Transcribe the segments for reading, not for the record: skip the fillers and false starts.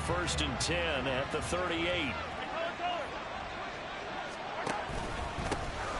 first and 10 at the 38.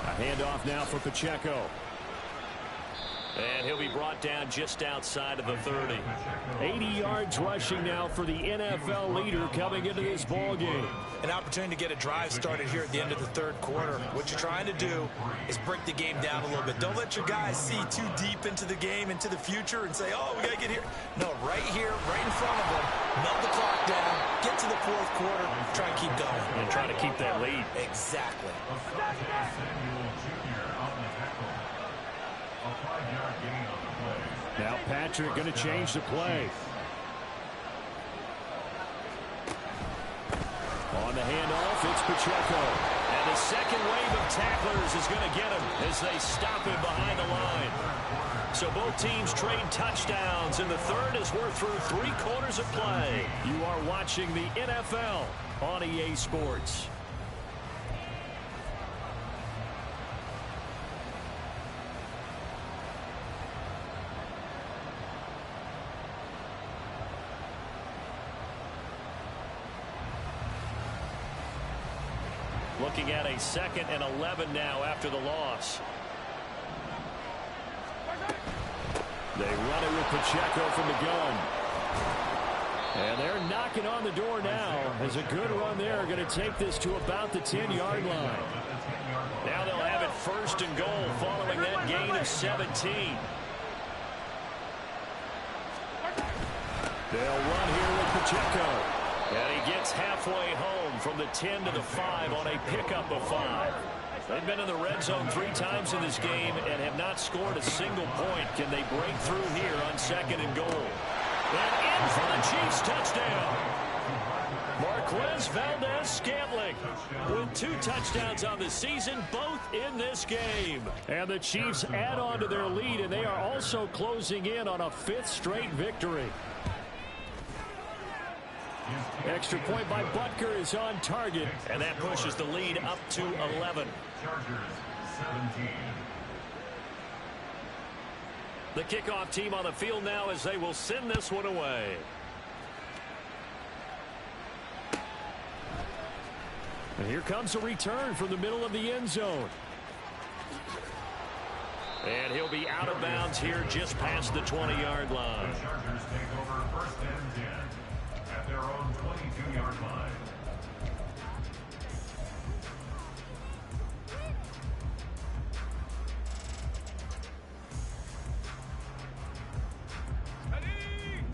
A handoff now for Pacheco. And he'll be brought down just outside of the 30. 80 yards rushing now for the NFL leader coming into this ball game. An opportunity to get a drive started here at the end of the third quarter. What you're trying to do is break the game down a little bit. Don't let your guys see too deep into the game, into the future, and say, oh, we got to get here. No, right here, right in front of them, melt the clock down, get to the fourth quarter, try and keep going. And try to keep that lead. Exactly. Now Patrick going to change the play. On the handoff, it's Pacheco. And the second wave of tacklers is going to get him as they stop him behind the line. So both teams trade touchdowns, and the third as we're through 3 quarters of play. You are watching the NFL on EA Sports. Looking at a 2nd and 11 now after the loss. They run it with Pacheco from the gun. And they're knocking on the door now as a good run there going to take this to about the 10-yard line. Now they'll have it 1st and goal following that gain of 17. They'll run here with Pacheco. And he gets halfway home from the 10 to the 5 on a pickup of 5. They've been in the red zone 3 times in this game and have not scored a single point. Can they break through here on 2nd and goal? And in for the Chiefs, touchdown. Marquez Valdez-Scantling with 2 touchdowns on the season, both in this game. And the Chiefs add on to their lead, and they are also closing in on a 5th straight victory. Extra point by Butker is on target, and that pushes the lead up to 11. The kickoff team on the field now as they will send this one away. And here comes a return from the middle of the end zone. And he'll be out of bounds here just past the 20-yard line. The Chargers take over 1st and 10 at their own 22-yard line.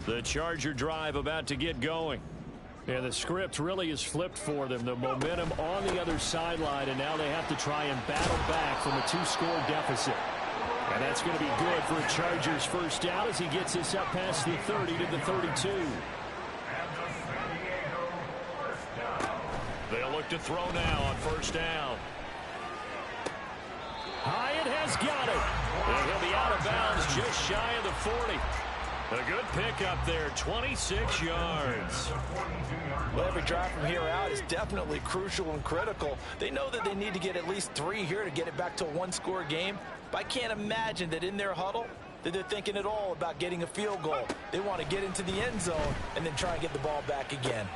The Charger drive about to get going. And the script really is flipped for them. The momentum on the other sideline, and now they have to try and battle back from a 2-score deficit. And that's going to be good for a Chargers first down as he gets this up past the 30 to the 32. They'll look to throw now on first down. Hyatt has got it. And he'll be out of bounds just shy of the 40. A good pickup there, 26 yards. Well, every drive from here out is definitely crucial and critical. They know that they need to get at least 3 here to get it back to a 1-score game. But I can't imagine that in their huddle that they're thinking at all about getting a field goal. They want to get into the end zone and then try and get the ball back again.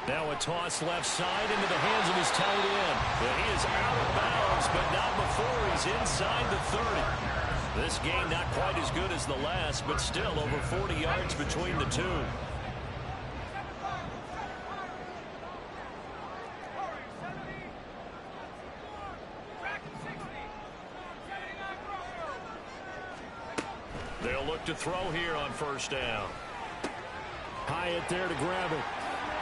Now a toss left side into the hands of his tight end. And he is out of bounds, but not before he's inside the 30. This game not quite as good as the last, but still over 40 yards between the two. They'll look to throw here on first down. Hyatt there to grab it.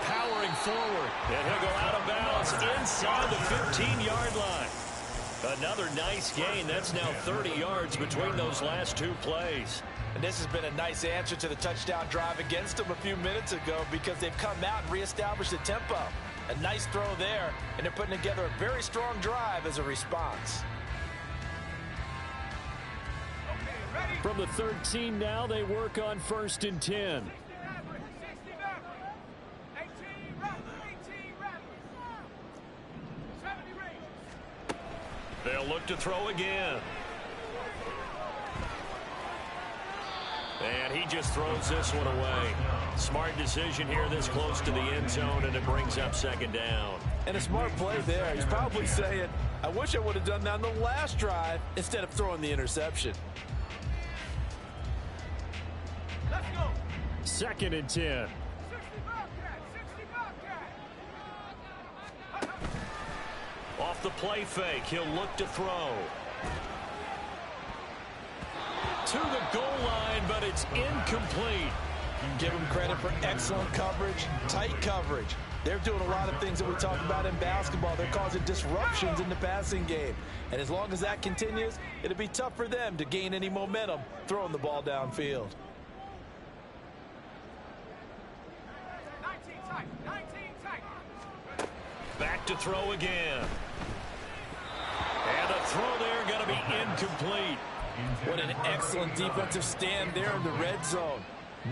Powering forward. And he'll go out of bounds inside the 15-yard line. Another nice gain. That's now 30 yards between those last 2 plays. And this has been a nice answer to the touchdown drive against them a few minutes ago because they've come out and reestablished the tempo. A nice throw there, and they're putting together a very strong drive as a response. From the 13 now, they work on 1st and 10. They'll look to throw again. And he just throws this one away. Smart decision here this close to the end zone, and it brings up second down. And a smart play there. He's probably saying, I wish I would have done that on the last drive instead of throwing the interception. Let's go. 2nd and 10. Off the play fake, he'll look to throw. To the goal line, but it's incomplete. Give them credit for excellent coverage, tight coverage. They're doing a lot of things that we talk about in basketball. They're causing disruptions in the passing game. And as long as that continues, it'll be tough for them to gain any momentum throwing the ball downfield. 19 tight. Back to throw again. And a throw there going to be incomplete. What an excellent defensive stand there in the red zone.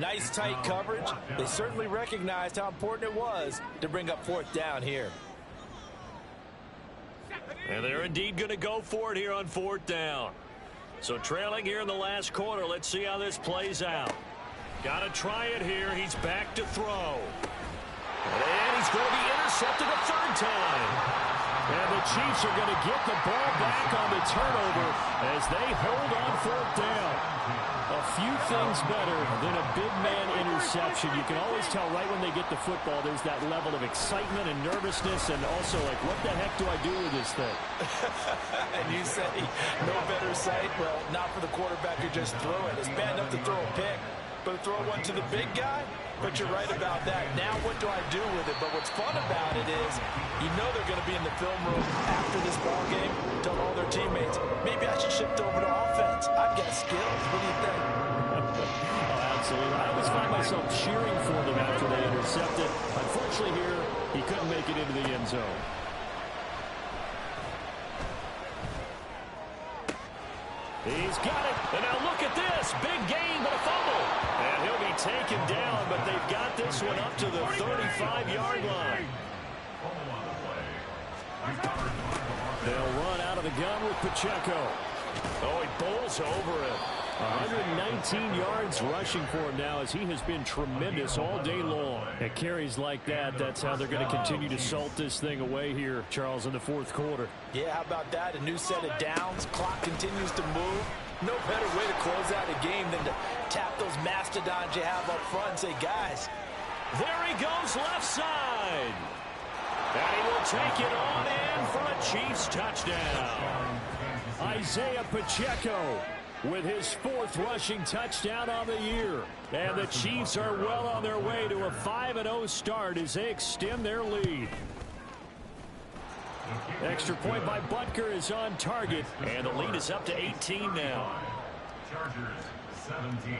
Nice tight coverage. They certainly recognized how important it was to bring up 4th down here. And they're indeed going to go for it here on 4th down. So trailing here in the last quarter. Let's see how this plays out. Got to try it here. He's back to throw. And he's going to be intercepted a 3rd time. And the Chiefs are going to get the ball back on the turnover as they hold on 4th down. A few things better than a big man interception. You can always tell right when they get the football, there's that level of excitement and nervousness, and also like, what the heck do I do with this thing? And you say, no better sight? Well, not for the quarterback who just threw it. It's bad enough to throw a pick, but to throw one to the big guy? But you're right about that. Now what do I do with it? But what's fun about it is you know they're going to be in the film room after this ball game, telling all their teammates, maybe I should shift over to offense. I've got skills. What do you think? Oh, absolutely. I always find myself cheering for them after they intercept it. Unfortunately here, he couldn't make it into the end zone. He's got it. And now look at this. Big gain, but a fumble. And he'll be taken down, but they've got this one up to the 35-yard line. They'll run out of the gun with Pacheco. Oh, he bowls over it. 119 yards rushing for him now as he has been tremendous all day long. At carries like that, that's how they're going to continue to salt this thing away here, Charles, in the 4th quarter. Yeah, how about that? A new set of downs. Clock continues to move. No better way to close out a game than to tap those mastodons you have up front and say, guys. There he goes left side. And he will take it on in for a Chiefs touchdown. Isaiah Pacheco with his 4th rushing touchdown on the year. And the Chiefs are well on their way to a 5-0 start as they extend their lead. Extra point by Butker is on target. And the lead is up to 18 now. Chargers 17.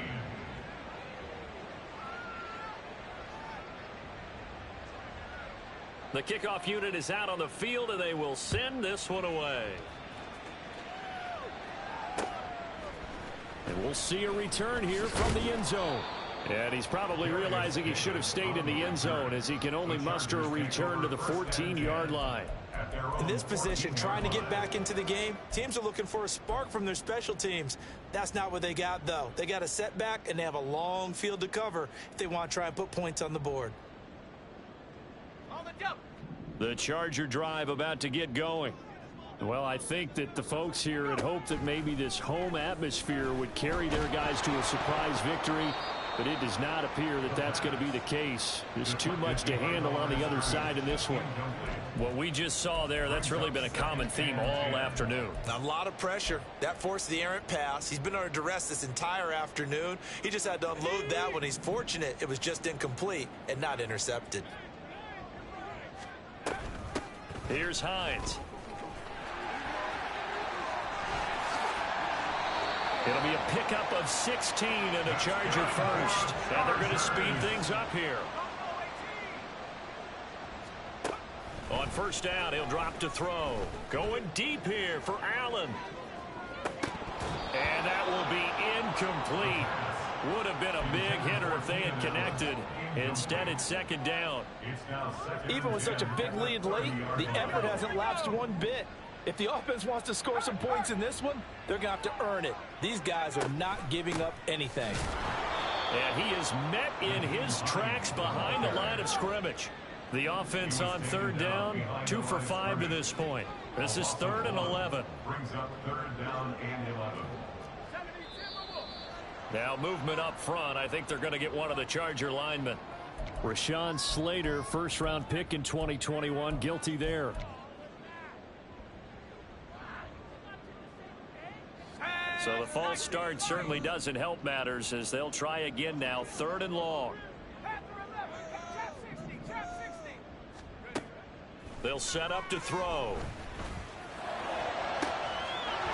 The kickoff unit is out on the field, and they will send this one away. And we'll see a return here from the end zone. And he's probably realizing he should have stayed in the end zone as he can only muster a return to the 14-yard line. In this position, trying to get back into the game, teams are looking for a spark from their special teams. That's not what they got, though. They got a setback, and they have a long field to cover if they want to try and put points on the board. On the jump. The Charger drive about to get going. Well, I think that the folks here had hoped that maybe this home atmosphere would carry their guys to a surprise victory, but it does not appear that that's going to be the case. There's too much to handle on the other side in this one. What we just saw there, that's really been a common theme all afternoon. A lot of pressure. That forced the errant pass. He's been under duress this entire afternoon. He just had to unload that one. He's fortunate it was just incomplete and not intercepted. Here's Hines. It'll be a pickup of 16 and a Charger first. And they're going to speed things up here. On first down, he'll drop to throw. Going deep here for Allen. And that will be incomplete. Would have been a big hitter if they had connected. Instead, it's second down. Even with such a big lead late, the effort hasn't lapsed one bit. If the offense wants to score some points in this one, they're going to have to earn it. These guys are not giving up anything. And he is met in his tracks behind the line of scrimmage. The offense on third down, 2 for 5 to this point. This is 3rd and 11. Brings up 3rd down and 11. Now movement up front. I think they're going to get one of the Charger linemen. Rashawn Slater, first-round pick in 2021, guilty there. So the false start certainly doesn't help matters as they'll try again now, 3rd and long. They'll set up to throw.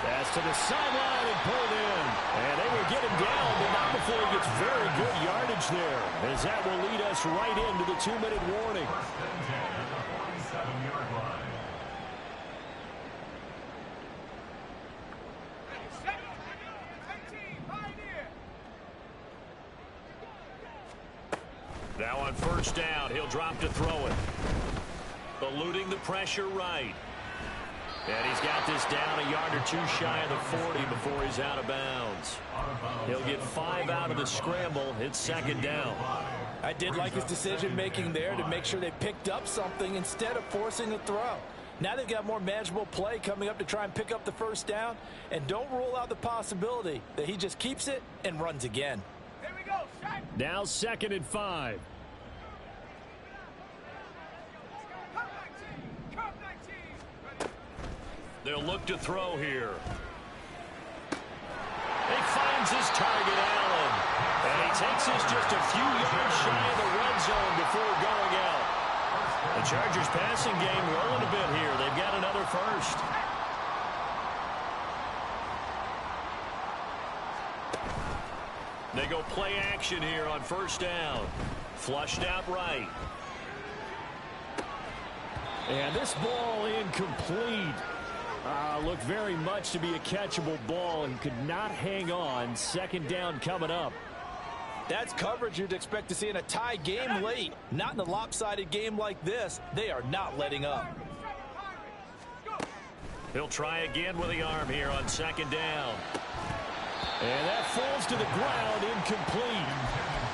Pass to the sideline and pulled in. And they will get him down, but not before he gets very good yardage there, as that will lead us right into the 2-minute warning. Now on first down, he'll drop to throw it. Eluding the pressure right. And he's got this down a yard or 2 shy of the 40 before he's out of bounds. He'll get 5 out of the scramble. It's 2nd down. I did like his decision-making there to make sure they picked up something instead of forcing a throw. Now they've got more manageable play coming up to try and pick up the first down. And don't rule out the possibility that he just keeps it and runs again. Here we go, Shaq. Now 2nd and 5. They'll look to throw here. He finds his target, Allen. And he takes us just a few yards shy of the red zone before going out. The Chargers passing game rolling a bit here. They've got another first. They go play action here on first down. Flushed out right. And this ball incomplete. Looked very much to be a catchable ball and could not hang on. 2nd down coming up. That's coverage you'd expect to see in a tie game late. Not in a lopsided game like this. They are not letting up. He'll try again with the arm here on 2nd down. And that falls to the ground, incomplete.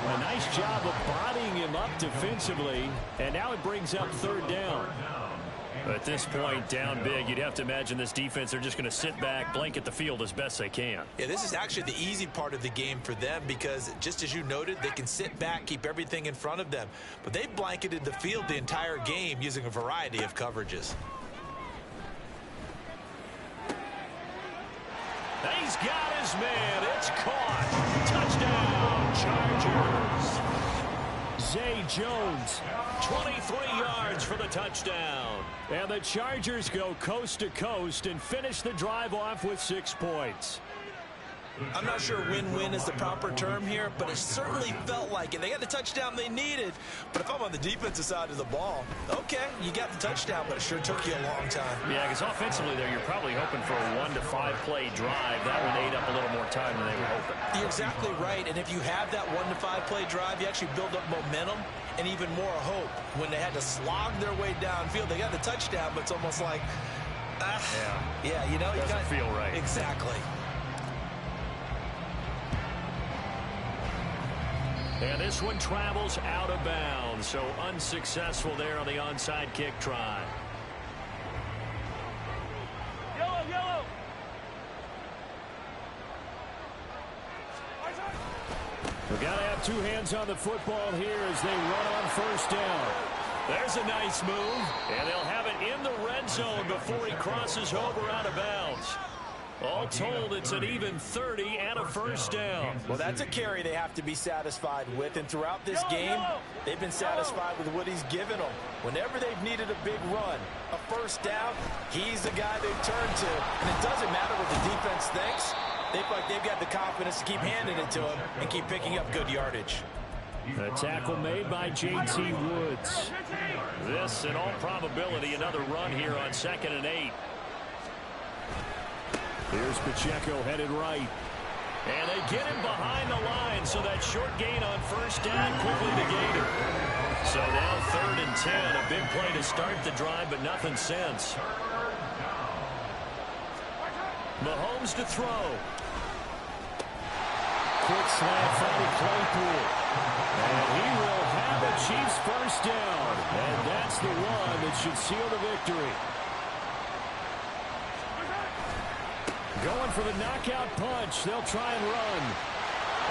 A nice job of bodying him up defensively. And now it brings up 3rd down. At this point, down big, you'd have to imagine this defense, they're just going to sit back, blanket the field as best they can. Yeah, this is actually the easy part of the game for them because, just as you noted, they can sit back, keep everything in front of them. But they blanketed the field the entire game using a variety of coverages. He's got his man. It's caught. Touchdown, Chargers. Zay Jones, 23 yards for the touchdown. And the Chargers go coast to coast and finish the drive off with 6 points. I'm not sure win-win is the proper term here, but it certainly felt like it. They got the touchdown they needed, but if I'm on the defensive side of the ball, okay, you got the touchdown, but it sure took you a long time. Yeah, because offensively there, you're probably hoping for a 1 to 5 play drive. That one ate up a little more time than they were hoping. You're exactly right, and if you have that 1 to 5 play drive, you actually build up momentum and even more hope. When they had to slog their way downfield, they got the touchdown, but it's almost like, yeah, you know, you doesn't feel right. Exactly. And this one travels out of bounds, so unsuccessful there on the onside kick try. Yellow, yellow. We've got to have 2 hands on the football here as they run on first down. There's a nice move, and they'll have it in the red zone before he crosses over out of bounds. All told, it's an even 30 and a first down. Well, that's a carry they have to be satisfied with, and throughout this game, they've been satisfied with what he's given them. Whenever they've needed a big run, a first down, he's the guy they've turned to, and it doesn't matter what the defense thinks. They feel like they've got the confidence to keep handing it to him and keep picking up good yardage. A tackle made by J.T. Woods. This, in all probability, another run here on 2nd and 8. Here's Pacheco headed right. And they get him behind the line, so that short gain on first down quickly negated. So now 3rd and 10, a big play to start the drive, but nothing since. Mahomes to throw. quick slant finding Claypool. And he will have a Chiefs first down. And that's the one that should seal the victory. Going for the knockout punch. They'll try and run.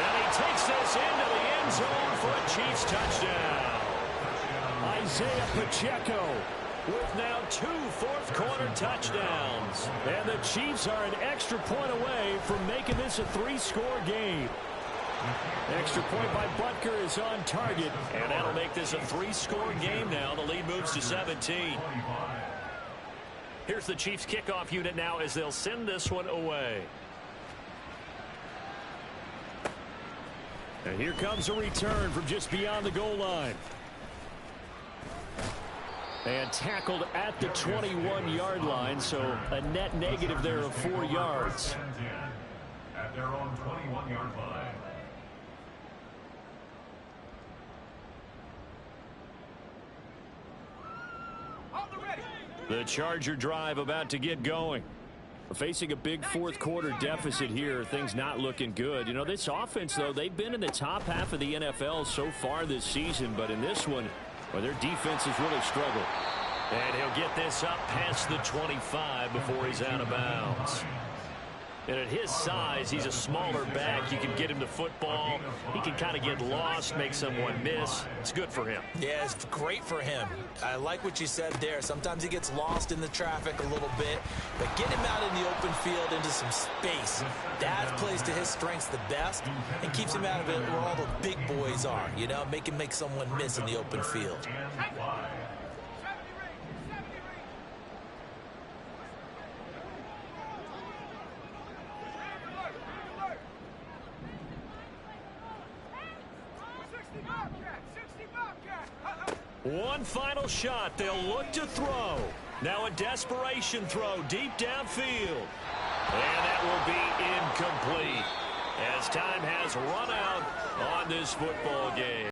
And he takes this into the end zone for a Chiefs touchdown. Isaiah Pacheco with now 2 fourth-quarter touchdowns. And the Chiefs are an extra point away from making this a 3-score game. Extra point by Butker is on target. And that'll make this a 3-score game now. The lead moves to 17. Here's the Chiefs kickoff unit now as they'll send this one away. And here comes a return from just beyond the goal line. And tackled at the 21-yard line, so a net negative there of 4 yards. At their own 21-yard line. The Charger drive about to get going. Facing a big fourth-quarter deficit here, things not looking good. You know, this offense, though, they've been in the top half of the NFL so far this season, but in this one, well, their defense has really struggled. And he'll get this up past the 25 before he's out of bounds. And at his size, he's a smaller back. You can get him to football. He can kind of get lost, make someone miss. It's good for him. Yeah, it's great for him. I like what you said there. Sometimes he gets lost in the traffic a little bit, but get him out in the open field into some space. That plays to his strengths the best and keeps him out of it where all the big boys are, you know, make him make someone miss in the open field. One final shot. They'll look to throw. Now a desperation throw deep downfield. And that will be incomplete as time has run out on this football game.